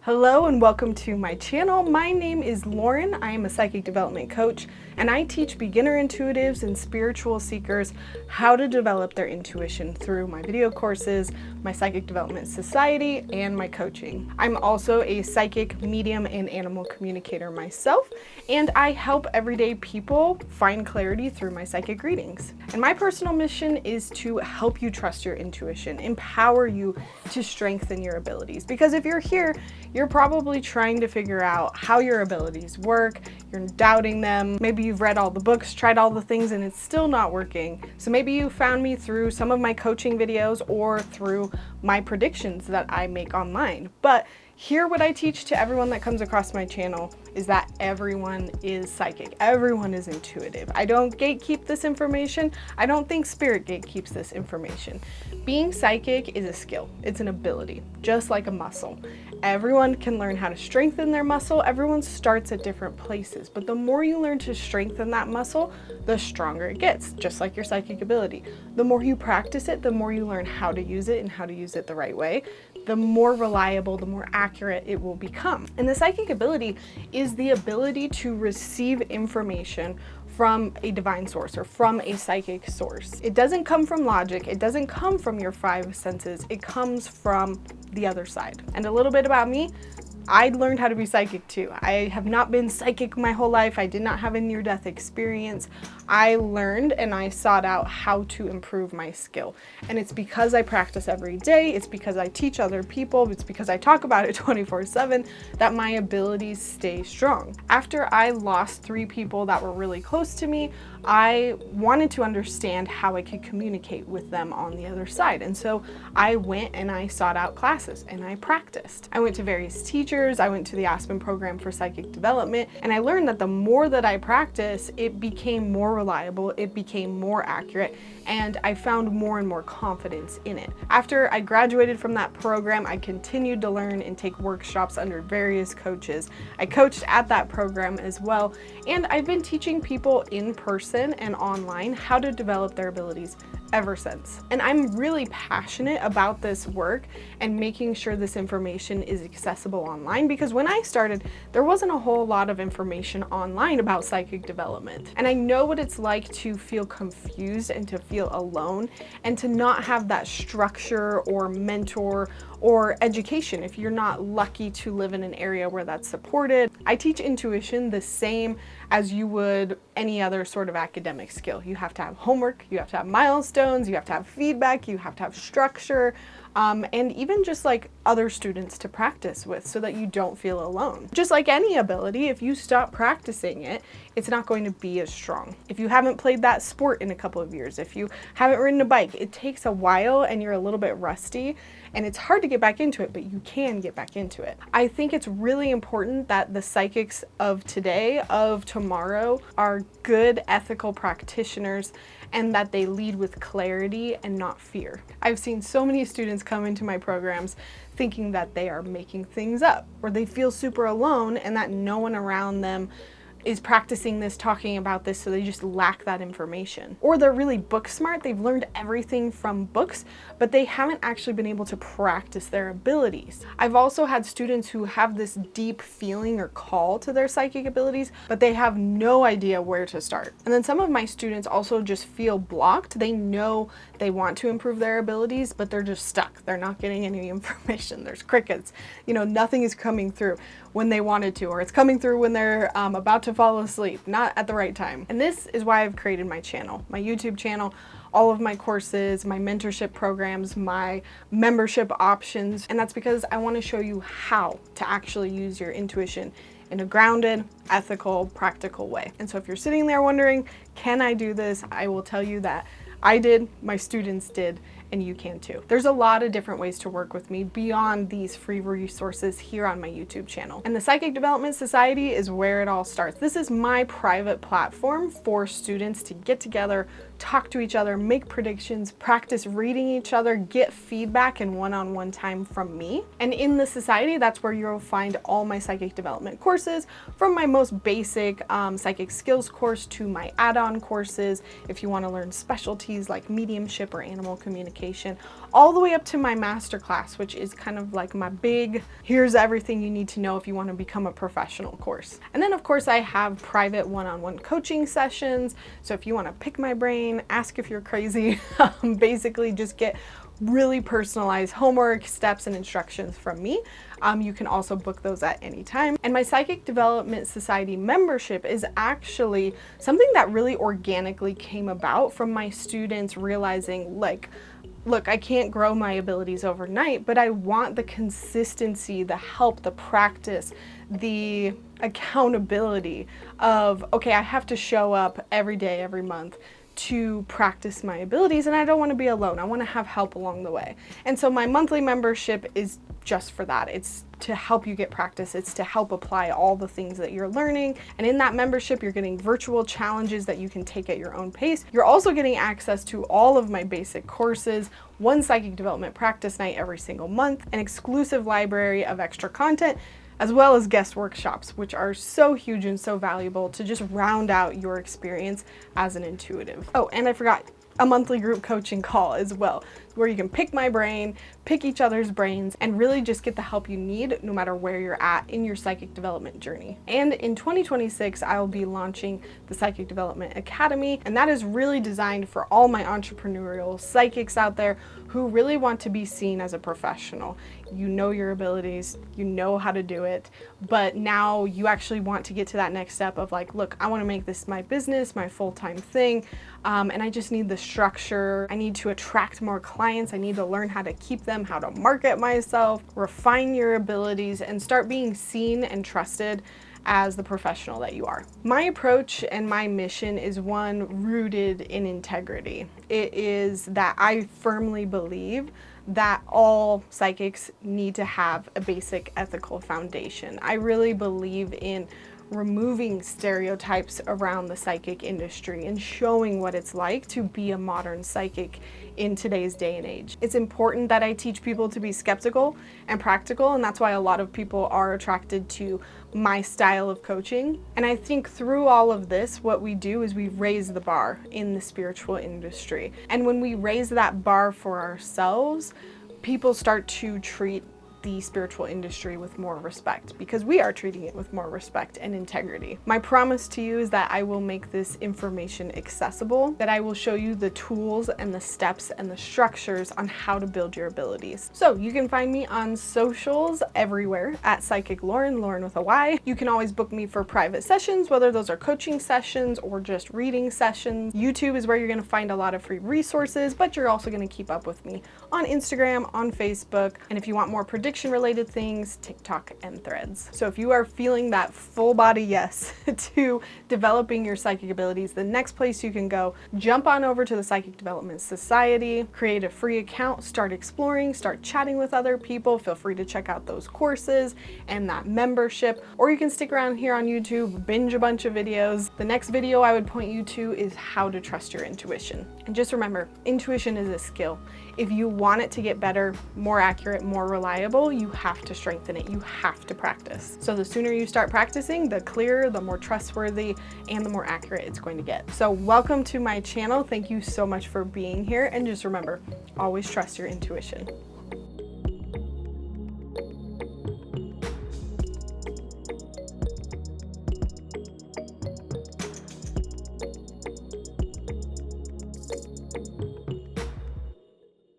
Hello and welcome to my channel. My name is Lauren. I am a psychic development coach and I teach beginner intuitives and spiritual seekers how to develop their intuition through my video courses, my Psychic Development Society, and my coaching. I'm also a psychic medium and animal communicator myself, and I help everyday people find clarity through my psychic readings. And my personal mission is to help you trust your intuition, empower you to strengthen your abilities. Because if you're here, you're probably trying to figure out how your abilities work, you're doubting them, maybe you've read all the books, tried all the things, and it's still not working. So maybe you found me through some of my coaching videos or through my predictions that I make online. But here, what I teach to everyone that comes across my channel is that everyone is psychic. Everyone is intuitive. I don't gatekeep this information. I don't think spirit gatekeeps this information. Being psychic is a skill. It's an ability, just like a muscle. Everyone can learn how to strengthen their muscle. Everyone starts at different places, but the more you learn to strengthen that muscle, the stronger it gets, just like your psychic ability. The more you practice it, the more you learn how to use it and how to use it the right way, the more reliable, the more accurate it will become. And the psychic ability is the ability to receive information from a divine source or from a psychic source. It doesn't come from logic. It doesn't come from your five senses. It comes from the other side. And a little bit about me, I learned how to be psychic too. I have not been psychic my whole life. I did not have a near-death experience. I learned and I sought out how to improve my skill. And it's because I practice every day. It's because I teach other people. It's because I talk about it 24/7 that my abilities stay strong. After I lost 3 people that were really close to me, I wanted to understand how I could communicate with them on the other side. And so I went and I sought out classes and I practiced. I went to various teachers. I went to the Aspen program for psychic development, and I learned that the more that I practice, it became more reliable, it became more accurate, and I found more and more confidence in it. After I graduated from that program, I continued to learn and take workshops under various coaches. I coached at that program as well, and I've been teaching people in person and online how to develop their abilities ever since. And I'm really passionate about this work and making sure this information is accessible online, because when I started, there wasn't a whole lot of information online about psychic development. And I know what it's like to feel confused and to feel alone and to not have that structure or mentor or education if you're not lucky to live in an area where that's supported. I teach intuition the same as you would any other sort of academic skill. You have to have homework, you have to have milestones, you have to have feedback, you have to have structure, and even just like other students to practice with so that you don't feel alone. Just like any ability, if you stop practicing it, it's not going to be as strong. If you haven't played that sport in a couple of years, if you haven't ridden a bike, it takes a while and you're a little bit rusty and it's hard to get back into it, but you can get back into it. I think it's really important that the psychics of today, of tomorrow, are good ethical practitioners and that they lead with clarity and not fear. I've seen so many students come into my programs thinking that they are making things up, or they feel super alone and that no one around them is practicing this, talking about this, so they just lack that information. Or they're really book smart, they've learned everything from books, but they haven't actually been able to practice their abilities. I've also had students who have this deep feeling or call to their psychic abilities, but they have no idea where to start. And then some of my students also just feel blocked. They know they want to improve their abilities, but they're just stuck. They're not getting any information. There's crickets. You know, nothing is coming through when they wanted to, or it's coming through when they're about to fall asleep, not at the right time. And this is why I've created my channel, my YouTube channel, all of my courses, my mentorship programs, my membership options. And that's because I want to show you how to actually use your intuition in a grounded, ethical, practical way. And so if you're sitting there wondering, can I do this? I will tell you that I did, my students did, and you can too. There's a lot of different ways to work with me beyond these free resources here on my YouTube channel. And the Psychic Development Society is where it all starts. This is my private platform for students to get together, talk to each other, make predictions, practice reading each other, get feedback and one-on-one time from me. And in the society, that's where you'll find all my psychic development courses, from my most basic psychic skills course to my add-on courses if you want to learn specialties like mediumship or animal communication education, all the way up to my masterclass, which is kind of like my big, here's everything you need to know if you want to become a professional course. And then of course I have private one-on-one coaching sessions. So if you want to pick my brain, ask if you're crazy, basically just get really personalized homework, steps, and instructions from me. You can also book those at any time. And my Psychic Development Society membership is actually something that really organically came about from my students realizing, like, look, I can't grow my abilities overnight, but I want the consistency, the help, the practice, the accountability of, okay, I have to show up every day, every month to practice my abilities, and I don't want to be alone. I want to have help along the way. And so my monthly membership is just for that. It's to help you get practice. It's to help apply all the things that you're learning. And in that membership, you're getting virtual challenges that you can take at your own pace. You're also getting access to all of my basic courses, one psychic development practice night every single month, an exclusive library of extra content, as well as guest workshops, which are so huge and so valuable to just round out your experience as an intuitive. Oh, and I forgot, a monthly group coaching call as well, where you can pick my brain, pick each other's brains, and really just get the help you need no matter where you're at in your psychic development journey. And in 2026, I will be launching the Psychic Development Academy, and that is really designed for all my entrepreneurial psychics out there who really want to be seen as a professional. You know your abilities, you know how to do it, but now you actually want to get to that next step of like, look, I want to make this my business, my full-time thing, and I just need the structure. I need to attract more clients. I need to learn how to keep them, how to market myself, refine your abilities, and start being seen and trusted as the professional that you are. My approach and my mission is one rooted in integrity. It is that I firmly believe that all psychics need to have a basic ethical foundation. I really believe in removing stereotypes around the psychic industry and showing what it's like to be a modern psychic in today's day and age. It's important that I teach people to be skeptical and practical, and that's why a lot of people are attracted to my style of coaching. And I think through all of this, what we do is we raise the bar in the spiritual industry. And when we raise that bar for ourselves, people start to treat the spiritual industry with more respect, because we are treating it with more respect and integrity. My promise to you is that I will make this information accessible, that I will show you the tools and the steps and the structures on how to build your abilities. So you can find me on socials everywhere at Psychic Lauryn, Lauryn with a Y. You can always book me for private sessions, whether those are coaching sessions or just reading sessions. YouTube is where you're going to find a lot of free resources, but you're also going to keep up with me on Instagram, on Facebook, and if you want more prediction related things, TikTok and Threads. So if you are feeling that full body yes to developing your psychic abilities, the next place you can go, jump on over to the Psychic Development Society, create a free account, start exploring, start chatting with other people. Feel free to check out those courses and that membership, or you can stick around here on YouTube, binge a bunch of videos. The next video I would point you to is how to trust your intuition. And just remember, intuition is a skill. If you want it to get better, more accurate, more reliable, you have to strengthen it. You have to practice. So the sooner you start practicing, the clearer, the more trustworthy, and the more accurate it's going to get. So welcome to my channel. Thank you so much for being here. And just remember, always trust your intuition.